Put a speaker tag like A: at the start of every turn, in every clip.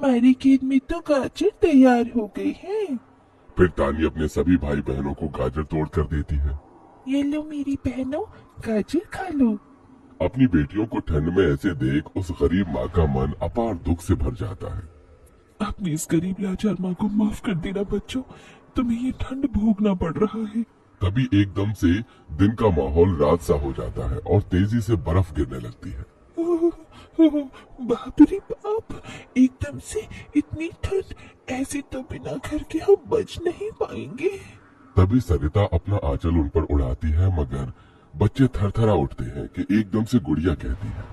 A: हमारे खेत में तो गाजर तैयार हो गई है।
B: फिर तानी अपने सभी भाई बहनों को गाजर तोड़ कर देती है।
A: ये लो मेरी बहनों, गाजर खा लो।
B: अपनी बेटियों को ठंड में ऐसे देख उस गरीब माँ का मन अपार दुख से भर जाता है।
A: अपनी इस गरीब लाचार माँ को माफ कर देना बच्चों, तुम्हें ये ठंड भोगना पड़ रहा है।
B: तभी एकदम से दिन का माहौल रात सा हो जाता है और तेजी से बर्फ गिरने लगती है।
A: ओह, ओह, बाप रे बाप, एकदम से इतनी ठंड, ऐसे तो बिना घर के हम बच नहीं पाएंगे।
B: तभी सरिता अपना आंचल उन पर उड़ाती है, मगर बच्चे थरथरा उठते हैं कि एकदम से गुड़िया कहती है,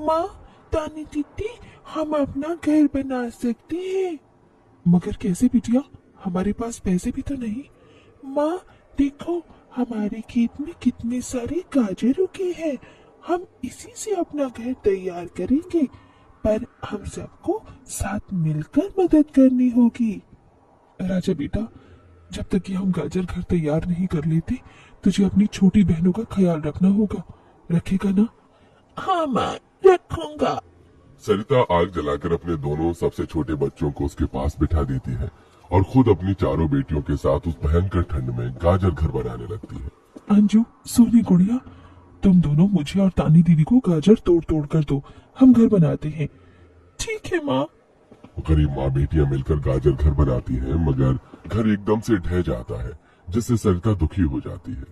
A: माँ, तानी दीदी, हम अपना घर बना सकते हैं। मगर कैसे बिटिया, हमारे पास पैसे भी तो नहीं। माँ देखो, हमारे खेत में कितने सारे गाजर उगे हैं, हम इसी से अपना घर तैयार करेंगे, पर हम सबको साथ मिलकर मदद करनी होगी। राजा बेटा, जब तक कि हम गाजर घर तैयार नहीं कर लेते, तुझे अपनी छोटी बहनों का ख्याल रखना होगा। रखेगा ना? हाँ माँ, रखूंगा।
B: सरिता आग जलाकर अपने दोनों सबसे छोटे बच्चों को उसके पास बिठा देती है और खुद अपनी चारों बेटियों के साथ उस भयंकर ठंड में गाजर घर बनाने लगती है।
A: अंजू, सोनी, गुड़िया, तुम दोनों मुझे और तानी दीदी को गाजर तोड़ तोड़ कर दो, हम घर बनाते हैं। ठीक है माँ।
B: गरीब माँ बेटियां मिलकर गाजर घर बनाती हैं, मगर घर एकदम से ढह जाता है, जिससे सरिता दुखी हो जाती है।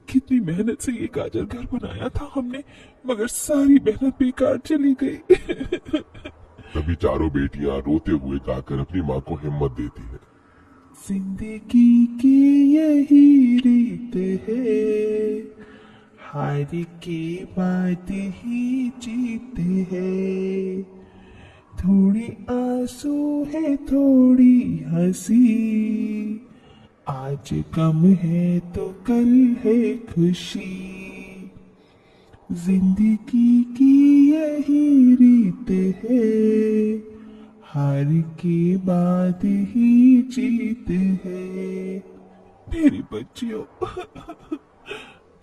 A: कितनी मेहनत से ये गाजर घर बनाया था हमने, मगर सारी मेहनत बेकार चली गई।
B: तभी चारों बेटियां रोते हुए गाकर अपनी माँ को हिम्मत देती है।
A: जिंदगी की यही रीत है, हार के बाद ही जीत है, थोड़ी आंसू है थोड़ी हंसी, आज गम है तो कल है खुशी, जिंदगी की यही रीत है, हार के बाद ही जीत है। मेरी बच्चियों।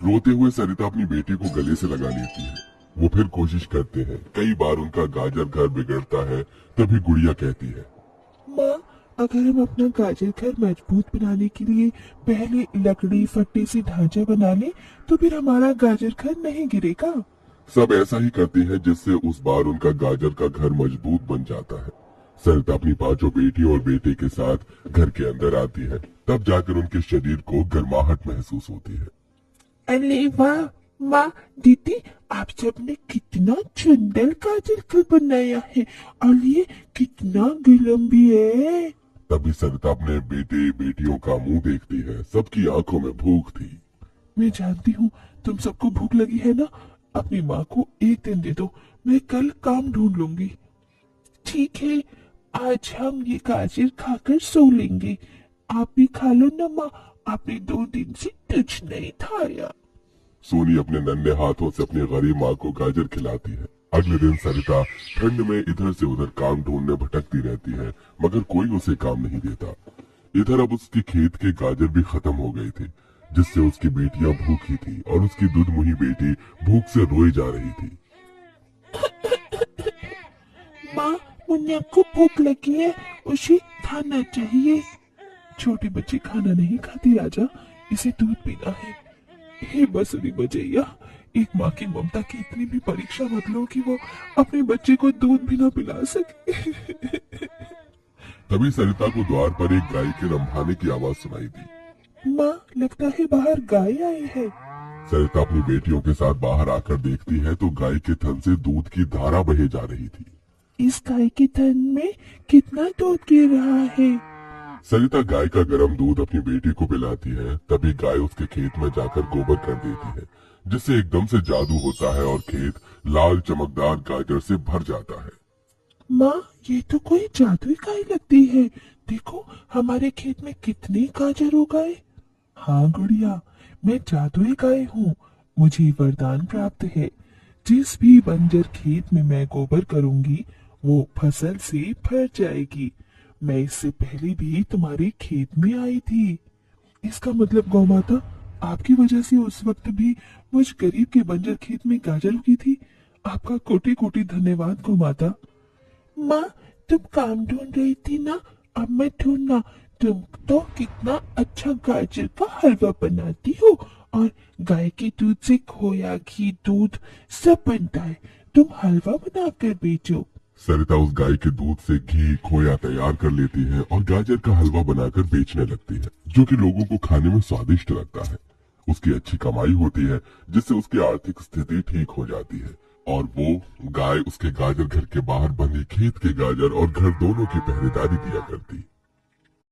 B: रोते हुए सरिता अपनी बेटी को गले से लगा लेती है। वो फिर कोशिश करते हैं, कई बार उनका गाजर घर बिगड़ता है। तभी गुड़िया कहती है,
A: माँ, अगर हम अपना गाजर घर मजबूत बनाने के लिए पहले लकड़ी फट्टे से ढांचा बना ले, तो फिर हमारा गाजर घर नहीं गिरेगा।
B: सब ऐसा ही करते हैं, जिससे उस बार उनका गाजर का घर मजबूत बन जाता है। सरिता अपनी पांचों बेटियों और बेटे के साथ घर के अंदर आती है। तब जाकर उनके शरीर को गर्माहट महसूस होती है।
A: अरे वाह माँ, दीदी, आप सबने कितना सुंदर गाजर घर बनाया है, और ये कितना गर्म भी है।
B: तभी सरिता अपने बेटे बेटियों का मुंह देखती है। सबकी आंखों में भूख थी।
A: मैं जानती हूँ तुम सबको भूख लगी है ना। अपनी माँ को एक दिन दे दो, मैं कल काम ढूंढ लूंगी। ठीक है, आज हम ये गाजर खाकर सो लेंगे। आप भी खा लो ना माँ, आपने 2 दिन से कुछ नहीं खाया।
B: सोनी अपने नन्हे हाथों से अपनी गरीब माँ को गाजर खिलाती है। अगले दिन सरिता ठंड में इधर से उधर काम ढूंढने भटकती रहती है, मगर कोई उसे काम नहीं देता। इधर अब उसके खेत के गाजर भी खत्म हो गए थे, जिससे उसकी बेटियां भूखी थी और उसकी दूधमुही बेटी भूख से रोई जा रही थी।
A: माँ, मुन्ना को भूख लगी है, उसे खाना चाहिए। छोटे बच्चे खाना नहीं खाते राजा, इसे दूध पीना है। हे बसुरी बजैया, एक माँ की ममता की इतनी भी परीक्षा मत लो कि वो अपने बच्चे को दूध भी ना पिला सके।
B: तभी सरिता को द्वार पर एक गाय के रंभाने की आवाज सुनाई दी।
A: माँ, लगता है बाहर गाय आई है।
B: सरिता अपनी बेटियों के साथ बाहर आकर देखती है तो गाय के थन से दूध की धारा बहे जा रही थी।
A: इस गाय के थन में कितना दूध गिर रहा है।
B: सरिता गाय का गर्म दूध अपनी बेटी को पिलाती है। तभी गाय उसके खेत में जाकर गोबर कर देती है, जिससे एकदम से जादू होता है और खेत लाल चमकदार गाजर से भर जाता है।
A: माँ, ये तो कोई जादुई गाय लगती है। देखो, हमारे खेत में कितने गाजर उगाए। हाँ गुड़िया, मैं जादुई गाय हूँ। मुझे वरदान प्राप्त है, जिस भी बंजर खेत में मैं गोबर करूंगी, वो फसल से भर जाएगी। मैं इससे पहले भी तुम्हारे खेत में आई थी। इसका मतलब गौ माता, आपकी वजह से उस वक्त भी मुझ गरीब के बंजर खेत में गाजर उगी थी। आपका कोटि कोटि धन्यवाद गौ माता। माँ, तुम काम ढूंढ रही थी ना, अब मैं ढूंढना। तुम तो कितना अच्छा गाजर का हलवा बनाती हो, और गाय के दूध से खोया, घी, दूध सब बनता है। तुम हलवा बनाकर बेचो।
B: सरिता उस गाय के दूध से घी खोया तैयार कर लेती है और गाजर का हलवा बनाकर बेचने लगती है, जो कि लोगों को खाने में स्वादिष्ट लगता है। उसकी अच्छी कमाई होती है, जिससे उसकी आर्थिक स्थिति ठीक हो जाती है और वो गाय उसके गाजर घर के बाहर बंधे खेत के गाजर और घर दोनों की पहरेदारी दिया करती।